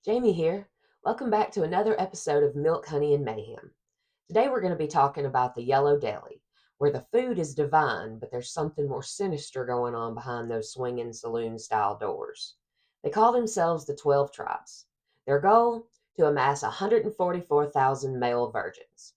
Jamie here. Welcome back to another episode of Milk, Honey, and Mayhem. Today we're going to be talking about the Yellow Deli, where the food is divine, but there's something more sinister going on behind those swinging saloon style doors. They call themselves the 12 Tribes. Their goal? To amass 144,000 male virgins.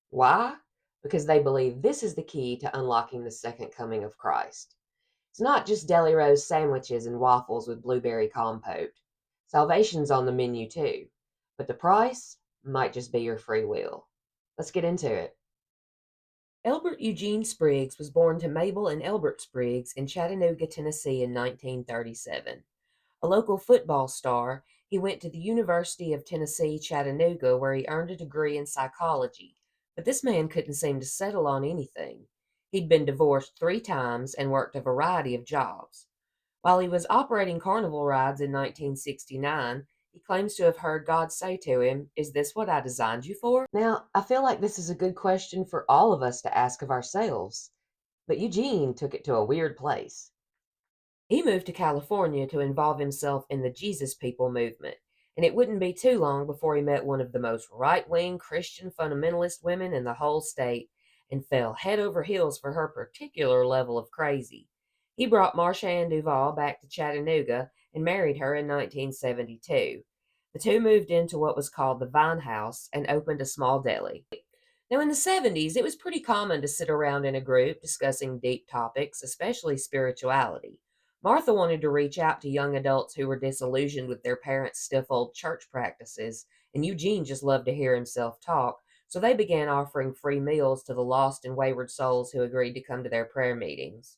Why? Because they believe this is the key to unlocking the second coming of Christ. It's not just deli rose sandwiches and waffles with blueberry compote. Salvation's on the menu too, but the price might just be your free will. Let's get into it. Elbert Eugene Spriggs was born to Mabel and Elbert Spriggs in Chattanooga, Tennessee in 1937. A local football star, he went to the University of Tennessee, Chattanooga, where he earned a degree in psychology. But this man couldn't seem to settle on anything. He'd been divorced 3 times and worked a variety of jobs. While he was operating carnival rides in 1969, he claims to have heard God say to him, "Is this what I designed you for?" Now, I feel like this is a good question for all of us to ask of ourselves, but Eugene took it to a weird place. He moved to California to involve himself in the Jesus People movement, and it wouldn't be too long before he met one of the most right wing Christian fundamentalist women in the whole state and fell head over heels for her particular level of crazy. He brought Marcia Ann Duval back to Chattanooga and married her in 1972. The two moved into what was called the Vine House and opened a small deli. Now, in the 70s, it was pretty common to sit around in a group discussing deep topics, especially spirituality. Martha wanted to reach out to young adults who were disillusioned with their parents' stiff old church practices, and Eugene just loved to hear himself talk, so they began offering free meals to the lost and wayward souls who agreed to come to their prayer meetings.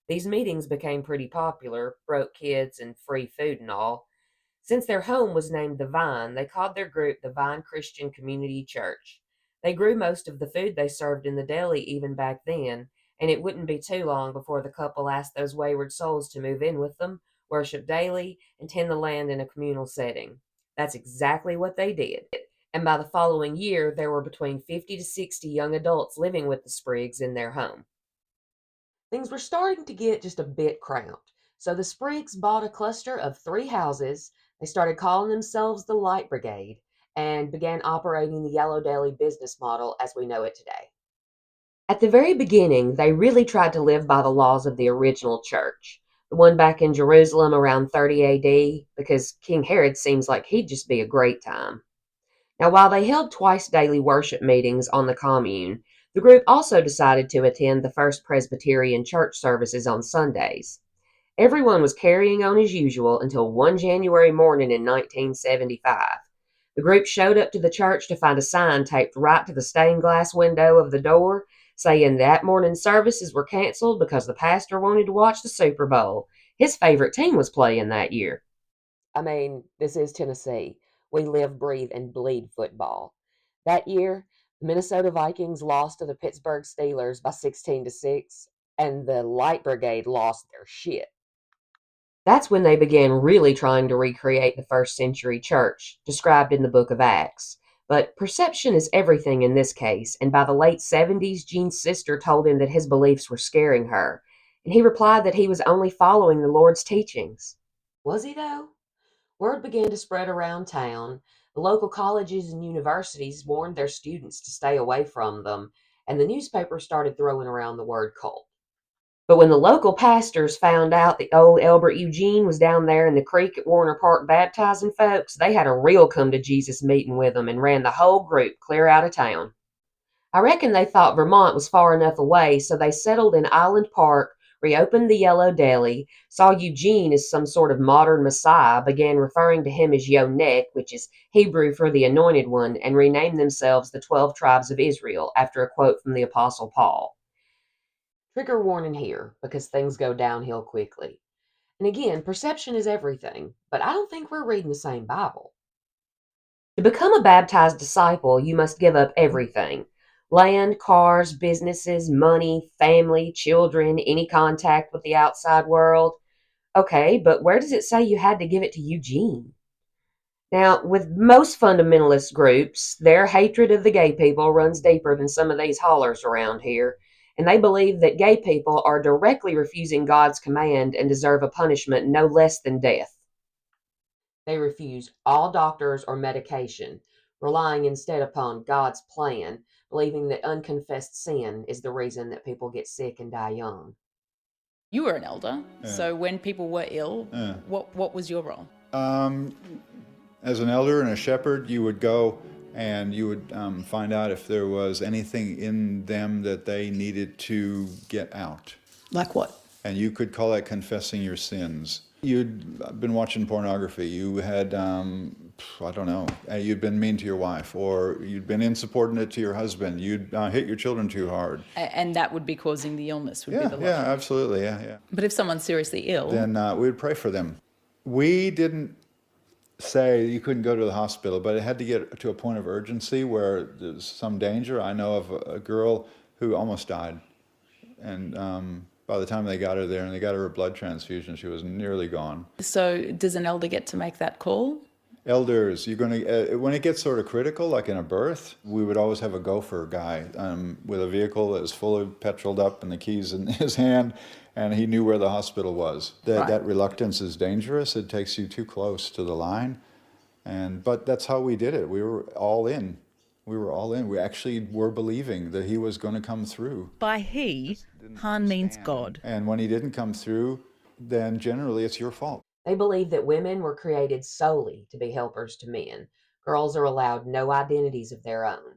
These meetings became pretty popular, broke kids and free food and all. Since their home was named the Vine, they called their group the Vine Christian Community Church. They grew most of the food they served in the deli even back then, and it wouldn't be too long before the couple asked those wayward souls to move in with them, worship daily, and tend the land in a communal setting. That's exactly what they did. And by the following year, there were between 50 to 60 young adults living with the Spriggs in their home. Things were starting to get just a bit cramped, so the Spriggs bought a cluster of 3 houses. They started calling themselves the Light Brigade and began operating the Yellow Deli business model as we know it today. At the very beginning, they really tried to live by the laws of the original church, the one back in Jerusalem around 30 AD, because King Herod seems like he'd just be a great time. Now, while they held twice daily worship meetings on the commune, the group also decided to attend the First Presbyterian church services on Sundays. Everyone was carrying on as usual until one January morning in 1975. The group showed up to the church to find a sign taped right to the stained glass window of the door saying that morning's services were canceled because the pastor wanted to watch the Super Bowl. His favorite team was playing that year. I mean, this is Tennessee. We live, breathe, and bleed football. That year, the Minnesota Vikings lost to the Pittsburgh Steelers by 16-6, and the Light Brigade lost their shit. That's when they began really trying to recreate the first century church, described in the book of Acts. But perception is everything in this case, and by the late 70s, Gene's sister told him that his beliefs were scaring her, and he replied that he was only following the Lord's teachings. Was he, though? Word began to spread around town. The local colleges and universities warned their students to stay away from them, and the newspaper started throwing around the word cult. But when the local pastors found out that old Elbert Eugene was down there in the creek at Warner Park baptizing folks, they had a real come to Jesus meeting with them and ran the whole group clear out of town. I reckon they thought Vermont was far enough away, so they settled in Island Park, reopened the Yellow Deli, saw Eugene as some sort of modern messiah, began referring to him as Yonek, which is Hebrew for the Anointed One, and renamed themselves the 12 Tribes of Israel after a quote from the Apostle Paul. Trigger warning here, because things go downhill quickly. And again, perception is everything, but I don't think we're reading the same Bible. To become a baptized disciple, you must give up everything: land, cars, businesses, money, family, children, any contact with the outside world. Okay, but where does it say you had to give it to Eugene? Now, with most fundamentalist groups, their hatred of the gay people runs deeper than some of these hollers around here, and they believe that gay people are directly refusing God's command and deserve a punishment no less than death. They refuse all doctors or medication, relying instead upon God's plan, believing that unconfessed sin is the reason that people get sick and die young. You were an elder, so when people were ill, what was your role? As an elder and a shepherd, you would go and you would find out if there was anything in them that they needed to get out. Like what? And you could call that confessing your sins. You'd been watching pornography. You had, I don't know, you'd been mean to your wife, or you'd been insubordinate to your husband. You'd hit your children too hard. And that would be causing the illness, would be the Yeah, absolutely, yeah. But if someone's seriously ill... Then we would pray for them. We didn't say you couldn't go to the hospital, but it had to get to a point of urgency where there's some danger. I know of a girl who almost died, and by the time they got her there and they got her a blood transfusion, she was nearly gone. So does an elder get to make that call? Elders, you're going to, when it gets sort of critical, like in a birth, we would always have a gopher guy with a vehicle that was fully petroled up and the keys in his hand, and he knew where the hospital was. That reluctance is dangerous. It takes you too close to the line. But that's how we did it. We were all in. We actually were believing that he was going to come through. By he, Han means God. And when he didn't come through, then generally it's your fault. They believe that women were created solely to be helpers to men. Girls are allowed no identities of their own.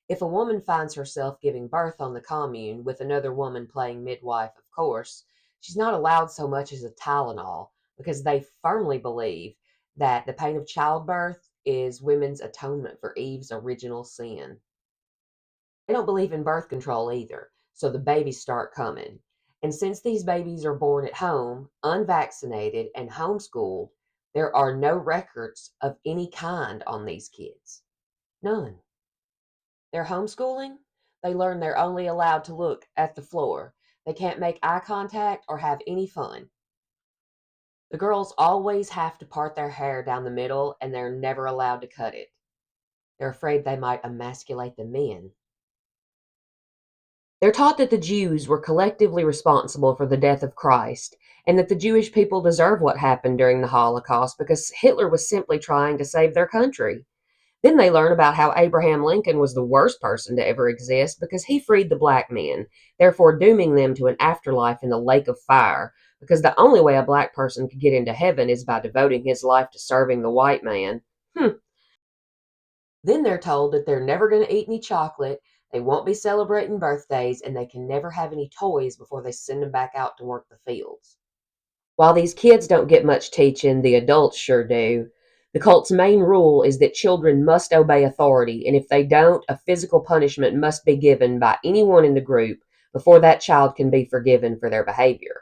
If a woman finds herself giving birth on the commune with another woman playing midwife, of course, she's not allowed so much as a Tylenol, because they firmly believe that the pain of childbirth is women's atonement for Eve's original sin. They don't believe in birth control either, so the babies start coming. And since these babies are born at home, unvaccinated, and homeschooled, there are no records of any kind on these kids. None. Their homeschooling, they learn they're only allowed to look at the floor. They can't make eye contact or have any fun. The girls always have to part their hair down the middle, and they're never allowed to cut it. They're afraid they might emasculate the men. They're taught that the Jews were collectively responsible for the death of Christ, and that the Jewish people deserve what happened during the Holocaust because Hitler was simply trying to save their country. Then they learn about how Abraham Lincoln was the worst person to ever exist because he freed the black men, therefore dooming them to an afterlife in the lake of fire, because the only way a black person could get into heaven is by devoting his life to serving the white man. Then they're told that they're never going to eat any chocolate, they won't be celebrating birthdays, and they can never have any toys before they send them back out to work the fields. While these kids don't get much teaching, the adults sure do. The cult's main rule is that children must obey authority, and if they don't, a physical punishment must be given by anyone in the group before that child can be forgiven for their behavior.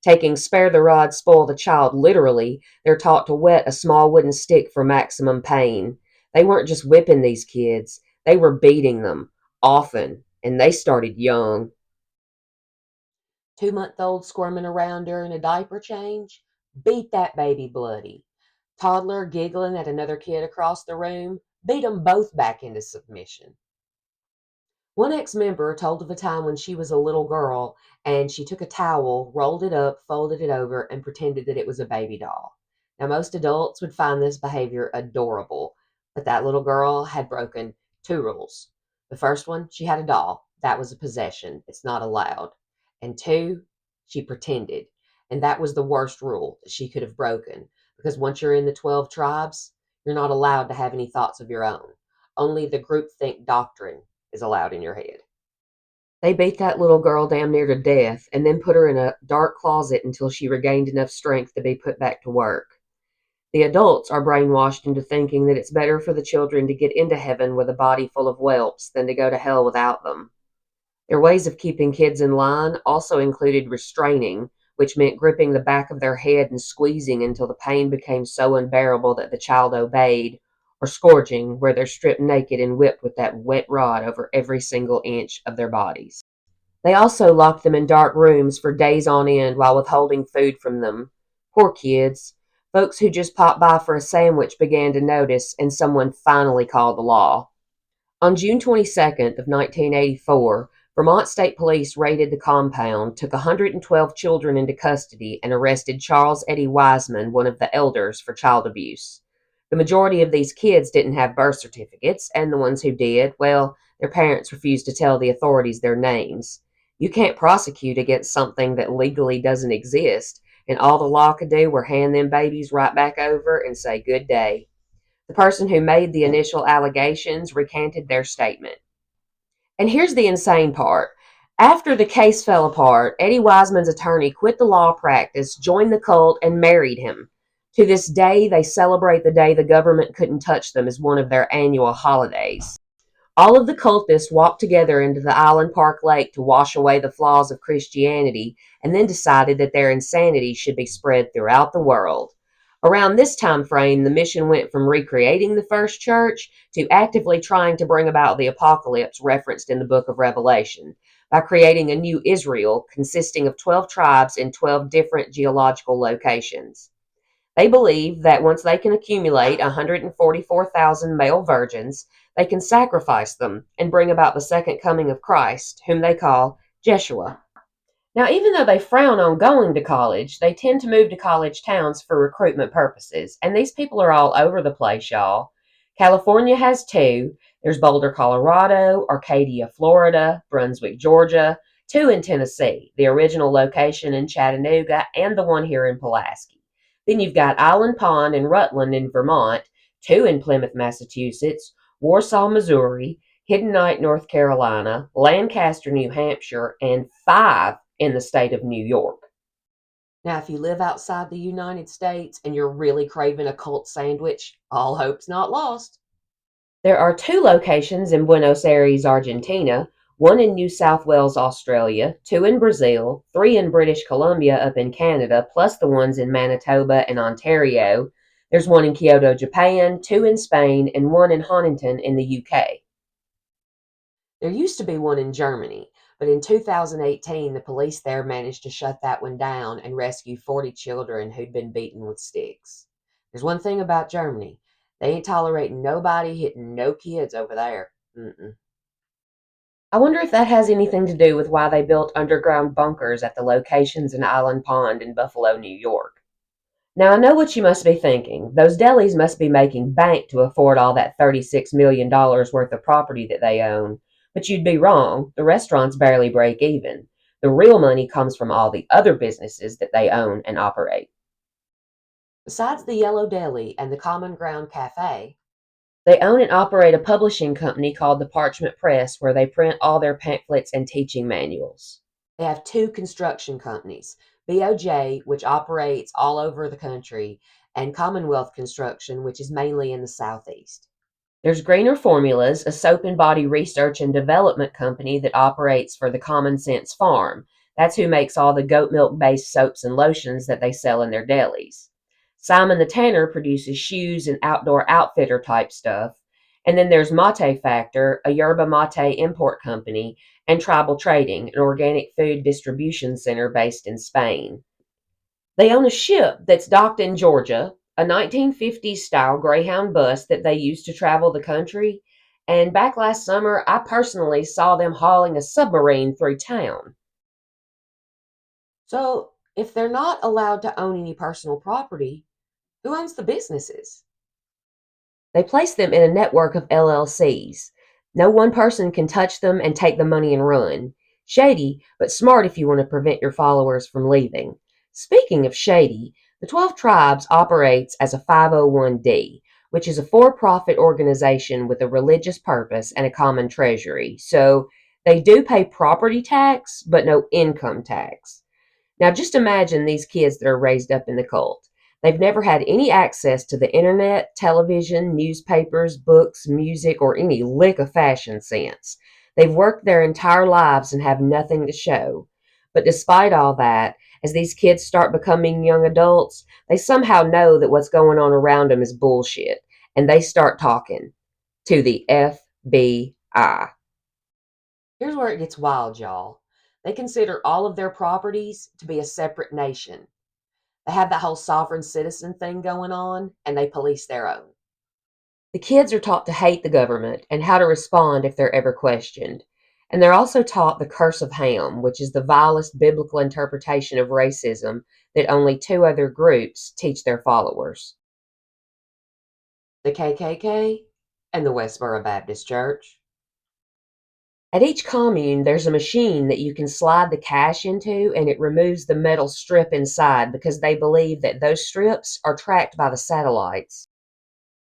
Taking spare the rod, spoil the child literally, they're taught to wet a small wooden stick for maximum pain. They weren't just whipping these kids, they were beating them, often, and they started young. 2-month-old squirming around during a diaper change? Beat that baby bloody. Toddler giggling at another kid across the room? Beat them both back into submission. One ex-member told of a time when she was a little girl and she took a towel, rolled it up, folded it over, and pretended that it was a baby doll. Now, most adults would find this behavior adorable, but that little girl had broken 2 rules. The first one, she had a doll. That was a possession. It's not allowed. And 2, she pretended. And that was the worst rule that she could have broken, because once you're in the 12 tribes, you're not allowed to have any thoughts of your own. Only the groupthink doctrine is allowed in your head. They beat that little girl damn near to death and then put her in a dark closet until she regained enough strength to be put back to work. The adults are brainwashed into thinking that it's better for the children to get into heaven with a body full of whelps than to go to hell without them. Their ways of keeping kids in line also included restraining, which meant gripping the back of their head and squeezing until the pain became so unbearable that the child obeyed, or scourging, where they're stripped naked and whipped with that wet rod over every single inch of their bodies. They also locked them in dark rooms for days on end while withholding food from them. Poor kids. Folks who just popped by for a sandwich began to notice, and someone finally called the law. On June 22nd of 1984, Vermont State Police raided the compound, took 112 children into custody, and arrested Charles Eddie Wiseman, one of the elders, for child abuse. The majority of these kids didn't have birth certificates, and the ones who did, well, their parents refused to tell the authorities their names. You can't prosecute against something that legally doesn't exist, and all the law could do were hand them babies right back over and say good day. The person who made the initial allegations recanted their statement. And here's the insane part. After the case fell apart, Eddie Wiseman's attorney quit the law practice, joined the cult, and married him. To this day, they celebrate the day the government couldn't touch them as one of their annual holidays. All of the cultists walked together into the Island Park Lake to wash away the flaws of Christianity and then decided that their insanity should be spread throughout the world. Around this time frame, the mission went from recreating the first church to actively trying to bring about the apocalypse referenced in the book of Revelation by creating a new Israel consisting of 12 tribes in 12 different geological locations. They believe that once they can accumulate 144,000 male virgins, they can sacrifice them and bring about the second coming of Christ, whom they call Jeshua. Now, even though they frown on going to college, they tend to move to college towns for recruitment purposes, and these people are all over the place, y'all. California has two. There's Boulder, Colorado, Arcadia, Florida, Brunswick, Georgia, two in Tennessee, the original location in Chattanooga, and the one here in Pulaski. Then you've got Island Pond and Rutland in Vermont, two in Plymouth, Massachusetts, Warsaw, Missouri, Hidden Night, North Carolina, Lancaster, New Hampshire, and five in the state of New York. Now, if you live outside the United States and you're really craving a cult sandwich, all hope's not lost. There are two locations in Buenos Aires, Argentina, one in New South Wales, Australia, two in Brazil, three in British Columbia up in Canada, plus the ones in Manitoba and Ontario. There's one in Kyoto, Japan, two in Spain, and one in Honiton in the UK. There used to be one in Germany, but in 2018, the police there managed to shut that one down and rescue 40 children who'd been beaten with sticks. There's one thing about Germany. They ain't tolerating nobody hitting no kids over there. Mm-mm. I wonder if that has anything to do with why they built underground bunkers at the locations in Island Pond in Buffalo, New York. Now, I know what you must be thinking. Those delis must be making bank to afford all that $36 million worth of property that they own. But you'd be wrong. The restaurants barely break even. The real money comes from all the other businesses that they own and operate. Besides the Yellow Deli and the Common Ground Cafe, they own and operate a publishing company called the Parchment Press, where they print all their pamphlets and teaching manuals. They have two construction companies, BOJ, which operates all over the country, and Commonwealth Construction, which is mainly in the Southeast. There's Greener Formulas, a soap and body research and development company that operates for the Common Sense Farm. That's who makes all the goat milk-based soaps and lotions that they sell in their delis. Simon the Tanner produces shoes and outdoor outfitter type stuff. And then there's Mate Factor, a yerba mate import company, and Tribal Trading, an organic food distribution center based in Spain. They own a ship that's docked in Georgia, a 1950s style Greyhound bus that they use to travel the country, and back last summer I personally saw them hauling a submarine through town. So, if they're not allowed to own any personal property, who owns the businesses? They place them in a network of LLCs. No one person can touch them and take the money and run. Shady, but smart if you want to prevent your followers from leaving. Speaking of shady, the 12 Tribes operates as a 501(d), which is a for-profit organization with a religious purpose and a common treasury. So they do pay property tax, but no income tax. Now just imagine these kids that are raised up in the cult. They've never had any access to the internet, television, newspapers, books, music, or any lick of fashion sense. They've worked their entire lives and have nothing to show. But despite all that, as these kids start becoming young adults, they somehow know that what's going on around them is bullshit, and they start talking to the FBI. Here's where it gets wild, y'all. They consider all of their properties to be a separate nation. They have that whole sovereign citizen thing going on, and they police their own. The kids are taught to hate the government and how to respond if they're ever questioned. And they're also taught the curse of Ham, which is the vilest biblical interpretation of racism that only two other groups teach their followers: the KKK and the Westboro Baptist Church. At each commune, there's a machine that you can slide the cash into, and it removes the metal strip inside because they believe that those strips are tracked by the satellites.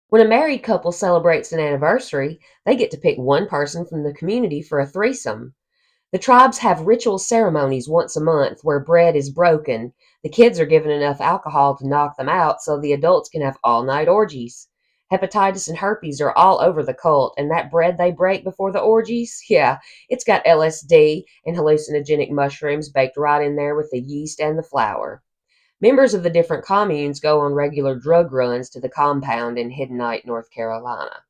When a married couple celebrates an anniversary, they get to pick one person from the community for a threesome. The tribes have ritual ceremonies once a month where bread is broken. The kids are given enough alcohol to knock them out so the adults can have all-night orgies. Hepatitis and herpes are all over the cult, and that bread they break before the orgies, yeah, it's got LSD and hallucinogenic mushrooms baked right in there with the yeast and the flour. Members of the different communes go on regular drug runs to the compound in Hiddenite, North Carolina.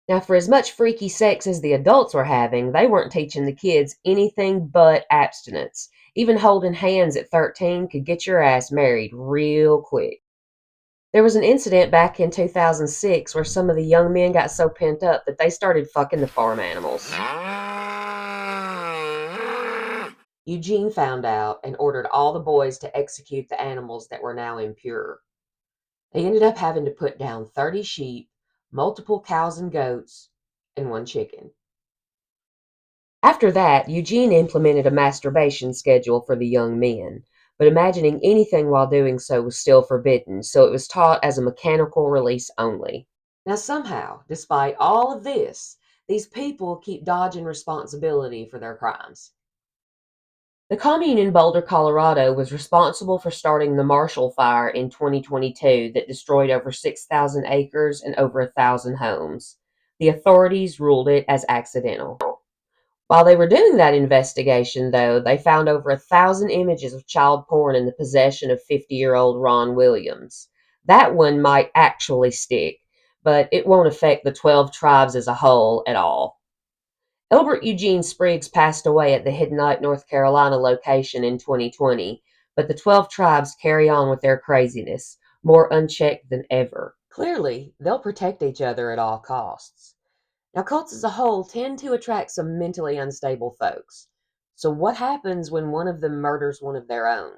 Now, for as much freaky sex as the adults were having, they weren't teaching the kids anything but abstinence. Even holding hands at 13 could get your ass married real quick. There was an incident back in 2006 where some of the young men got so pent up that they started fucking the farm animals. Eugene found out and ordered all the boys to execute the animals that were now impure. They ended up having to put down 30 sheep, multiple cows and goats, and one chicken. After that, Eugene implemented a masturbation schedule for the young men, but imagining anything while doing so was still forbidden, so it was taught as a mechanical release only. Now, somehow, despite all of this, these people keep dodging responsibility for their crimes. The commune in Boulder, Colorado was responsible for starting the Marshall Fire in 2022 that destroyed over 6,000 acres and over 1,000 homes. The authorities ruled it as accidental. While they were doing that investigation, though, they found over 1,000 images of child porn in the possession of 50-year-old Ron Williams. That one might actually stick, but it won't affect the 12 tribes as a whole at all. Elbert Eugene Spriggs passed away at the Hiddenite, North Carolina location in 2020, but the 12 tribes carry on with their craziness, more unchecked than ever. Clearly, they'll protect each other at all costs. Now, cults as a whole tend to attract some mentally unstable folks. So what happens when one of them murders one of their own?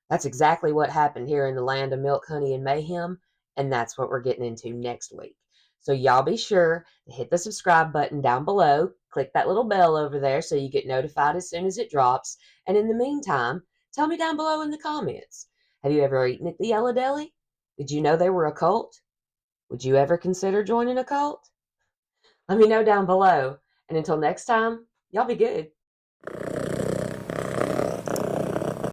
That's exactly what happened here in the land of milk, honey, and mayhem, and that's what we're getting into next week. So y'all be sure to hit the subscribe button down below, click that little bell over there so you get notified as soon as it drops, and in the meantime, tell me down below in the comments, have you ever eaten at the Yellow Deli? Did you know they were a cult? Would you ever consider joining a cult? Let me know down below. And until next time, y'all be good.